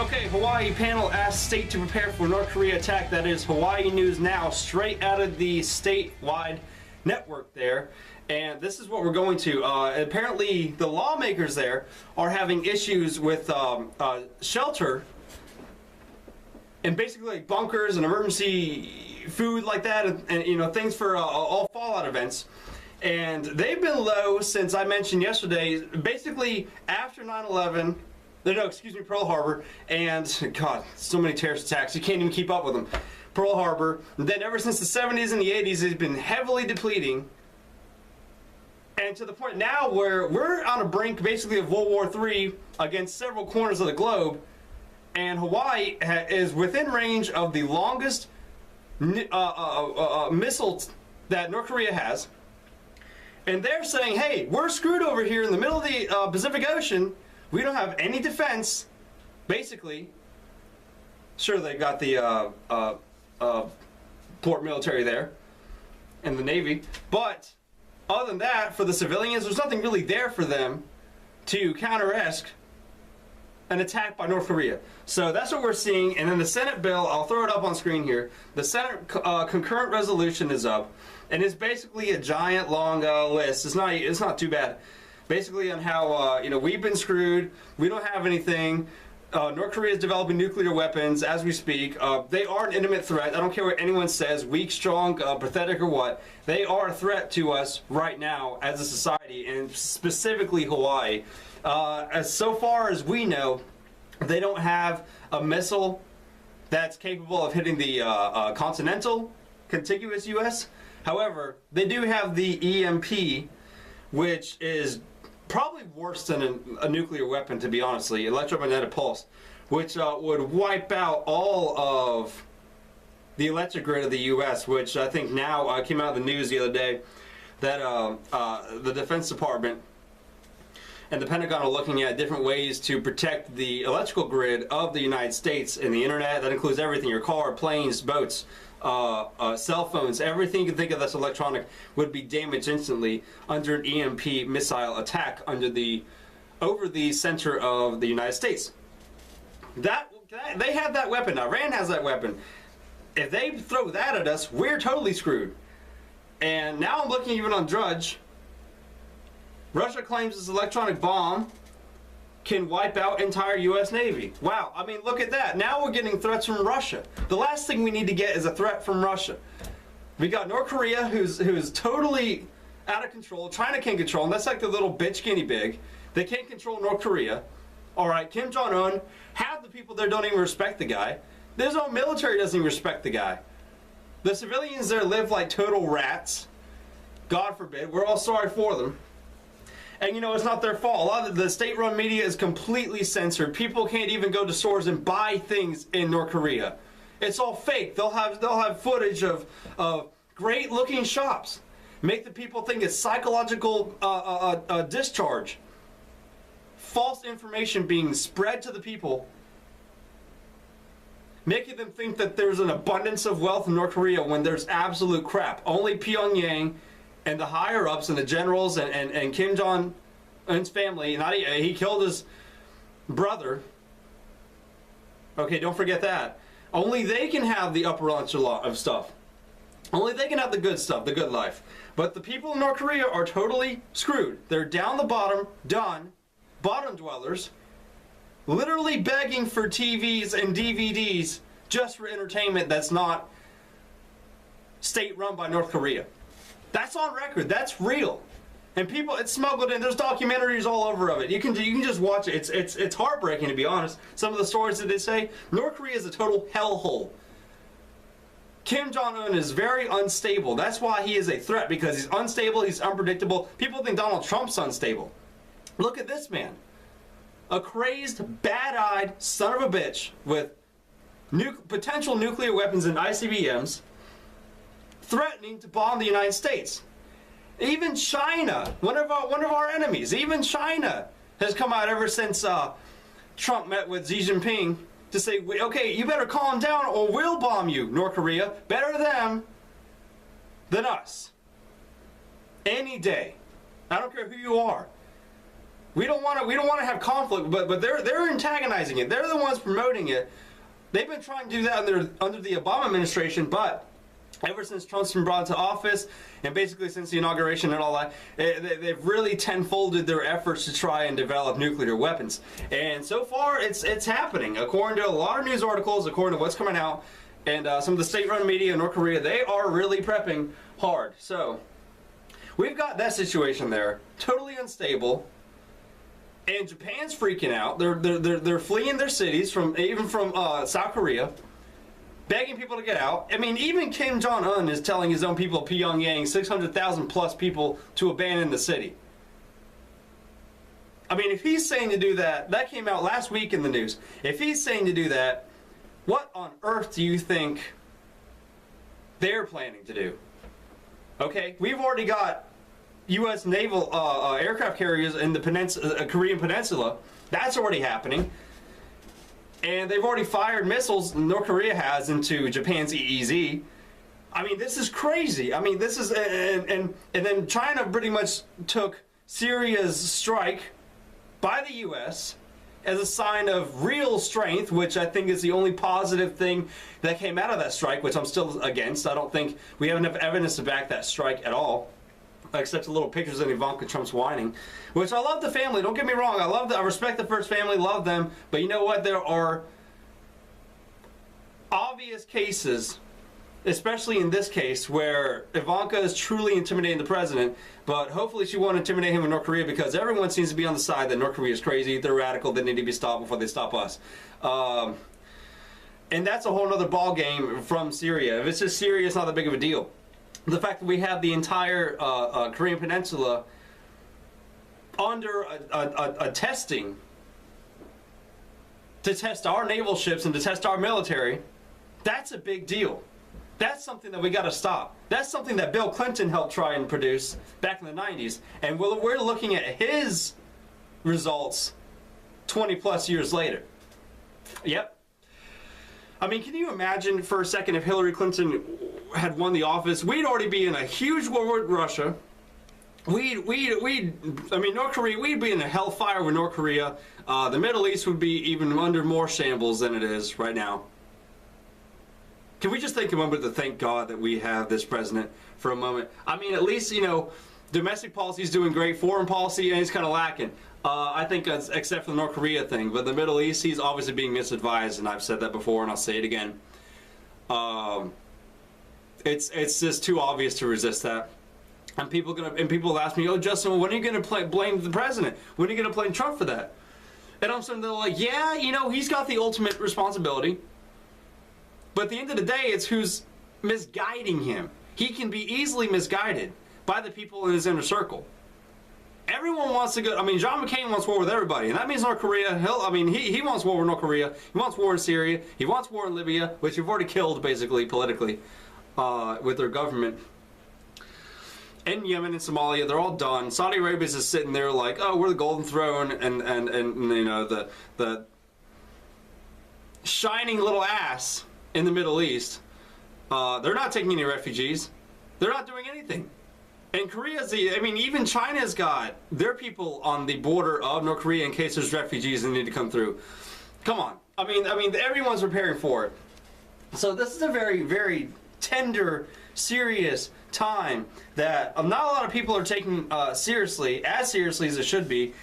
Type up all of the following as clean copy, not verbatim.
Okay, Hawaii panel asks state to prepare for North Korea attack. That is Hawaii News Now, straight out of the statewide network there. And this is what we're going to. Apparently, the lawmakers there are having issues with shelter and basically like bunkers and emergency food like that, and you know, things for all fallout events. And they've been low since I mentioned yesterday, basically after 9/11. No, excuse me, Pearl Harbor, and God, so many terrorist attacks, you can't even keep up with them. Pearl Harbor, and then ever since the 70s and the 80s, it's been heavily depleting, and to the point now where we're on a brink, basically, of World War III against several corners of the globe, and Hawaii is within range of the longest missiles that North Korea has, and they're saying, hey, we're screwed over here in the middle of the Pacific Ocean. We don't have any defense, basically. Sure, they got the port military there and the Navy, but other than that, for the civilians, there's nothing really there for them to counteract an attack by North Korea. So that's what we're seeing. And then the Senate bill, I'll throw it up on screen here. The Senate concurrent resolution is up, and it's basically a giant long list. It's not too bad. Basically on how, you know, we've been screwed, we don't have anything, North Korea is developing nuclear weapons as we speak, they are an imminent threat, I don't care what anyone says, weak, strong, pathetic or what, they are a threat to us right now as a society, and specifically Hawaii. As so far as we know, they don't have a missile that's capable of hitting the continental, contiguous U.S. However, they do have the EMP, which is probably worse than a nuclear weapon, to be honestly, electromagnetic pulse, which would wipe out all of the electric grid of the U.S., which I think now came out of the news the other day that the Defense Department and the Pentagon are looking at different ways to protect the electrical grid of the United States and the internet. That includes everything, your car, planes, boats, cell phones, everything you can think of that's electronic would be damaged instantly under an EMP missile attack over the center of the United States. They have that weapon. Now, Iran has that weapon. If they throw that at us, we're totally screwed. And now I'm looking even on Drudge. Russia claims this electronic bomb can wipe out entire U.S. Navy. Wow, I mean, look at that. Now we're getting threats from Russia. The last thing we need to get is a threat from Russia. We got North Korea, who's totally out of control. China can't control them. That's like the little bitch guinea pig. They can't control North Korea. All right, Kim Jong-un, half the people there don't even respect the guy. There's no military doesn't even respect the guy. The civilians there live like total rats. God forbid. We're all sorry for them. And you know, it's not their fault. A lot of the state-run media is completely censored. People can't even go to stores and buy things in North Korea. It's all fake. They'll have footage of great-looking shops. Make the people think it's psychological discharge. False information being spread to the people, making them think that there's an abundance of wealth in North Korea when there's absolute crap. Only Pyongyang and the higher-ups and the generals and Kim Jong-un's family, he killed his brother. Okay, don't forget that. Only they can have the upper echelon of stuff. Only they can have the good stuff, the good life. But the people in North Korea are totally screwed. They're down the bottom, done, bottom dwellers, literally begging for TVs and DVDs just for entertainment that's not state-run by North Korea. That's on record. That's real. And people, it's smuggled in. There's documentaries all over of it. You can just watch it. It's heartbreaking, to be honest. Some of the stories that they say. North Korea is a total hellhole. Kim Jong-un is very unstable. That's why he is a threat, because he's unstable, he's unpredictable. People think Donald Trump's unstable. Look at this man. A crazed, bad-eyed son of a bitch with potential nuclear weapons and ICBMs threatening to bomb the United States. Even China, one of our enemies, even China has come out ever since Trump met with Xi Jinping to say, okay, you better calm down or we'll bomb you, North Korea. Better them than us. Any day. I don't care who you are. We don't want to have conflict, but they're antagonizing it. They're the ones promoting it. They've been trying to do that under the Obama administration, but ever since Trump's been brought into office, and basically since the inauguration and all that, they've really tenfolded their efforts to try and develop nuclear weapons. And so far, it's happening. According to a lot of news articles, according to what's coming out, and some of the state-run media in North Korea, they are really prepping hard. So we've got that situation there, totally unstable. And Japan's freaking out. They're fleeing their cities from South Korea, begging people to get out. I mean, even Kim Jong-un is telling his own people, Pyongyang, 600,000 plus people to abandon the city. I mean, if he's saying to do that, that came out last week in the news. If he's saying to do that, what on earth do you think they're planning to do? Okay, we've already got U.S. naval aircraft carriers in the Korean Peninsula. That's already happening. And they've already fired missiles, North Korea has, into Japan's EEZ. I mean, this is crazy. I mean, this is... And then China pretty much took Syria's strike by the U.S. as a sign of real strength, which I think is the only positive thing that came out of that strike, which I'm still against. I don't think we have enough evidence to back that strike at all, except the little pictures of Ivanka Trump's whining, which I love the family. Don't get me wrong. I respect the first family, love them. But you know what? There are obvious cases, especially in this case, where Ivanka is truly intimidating the president. But hopefully she won't intimidate him in North Korea, because everyone seems to be on the side that North Korea is crazy, they're radical, they need to be stopped before they stop us. And that's a whole other ball game from Syria. If it's just Syria, it's not that big of a deal. The fact that we have the entire Korean Peninsula under a testing to test our naval ships and to test our military, that's a big deal. That's something that we got to stop. That's something that Bill Clinton helped try and produce back in the 90s. And we're looking at his results 20 plus years later. Yep. I mean, can you imagine for a second if Hillary Clinton had won the office? We'd already be in a huge war with Russia. I mean, North Korea, we'd be in a hellfire with North Korea. The Middle East would be even under more shambles than it is right now. Can we just take a moment to thank God that we have this president for a moment? I mean, at least, you know, domestic policy is doing great. Foreign policy is kind of lacking. I think except for the North Korea thing. But the Middle East, he's obviously being misadvised, and I've said that before, and I'll say it again. It's just too obvious to resist that. And people ask me, oh, Justin, when are you going to blame the president? When are you going to blame Trump for that? And I'm sitting there like, yeah, you know, he's got the ultimate responsibility. But at the end of the day, it's who's misguiding him. He can be easily misguided by the people in his inner circle. Everyone wants to go. I mean, John McCain wants war with everybody, and that means North Korea. He wants war with North Korea. He wants war in Syria. He wants war in Libya, which we've already killed, basically, politically, with their government. And Yemen and Somalia, they're all done. Saudi Arabia's just sitting there like, oh, we're the golden throne, and you know, the shining little ass in the Middle East. They're not taking any refugees. They're not doing anything. And even China's got their people on the border of North Korea in case there's refugees that need to come through. Come on. I mean, everyone's preparing for it. So this is a very, very tender, serious time that not a lot of people are taking seriously, as seriously as it should be.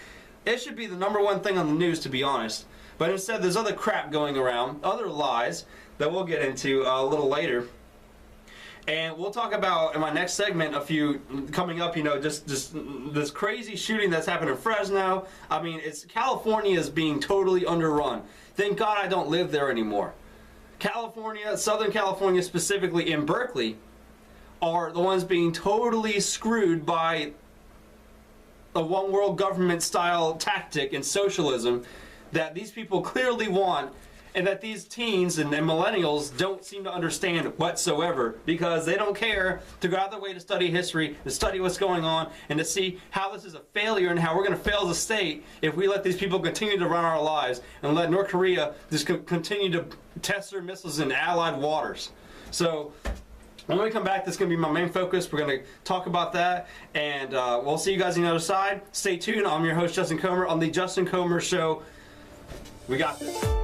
It should be the #1 thing on the news, to be honest. But instead, there's other crap going around, other lies that we'll get into a little later. And we'll talk about in my next segment a few coming up, you know, just this crazy shooting that's happened in Fresno. I mean, California is being totally underrun. Thank God I don't live there anymore. California, Southern California specifically in Berkeley, are the ones being totally screwed by a one world government style tactic and socialism that these people clearly want, and that these teens and millennials don't seem to understand whatsoever, because they don't care to go out of their way to study history, to study what's going on, and to see how this is a failure and how we're going to fail as a state if we let these people continue to run our lives and let North Korea just continue to test their missiles in allied waters. So When we come back, that's going to be my main focus. We're going to talk about that, and we'll see you guys on the other side. Stay tuned. I'm your host, Justin Comer, on the Justin Comer Show. We got this.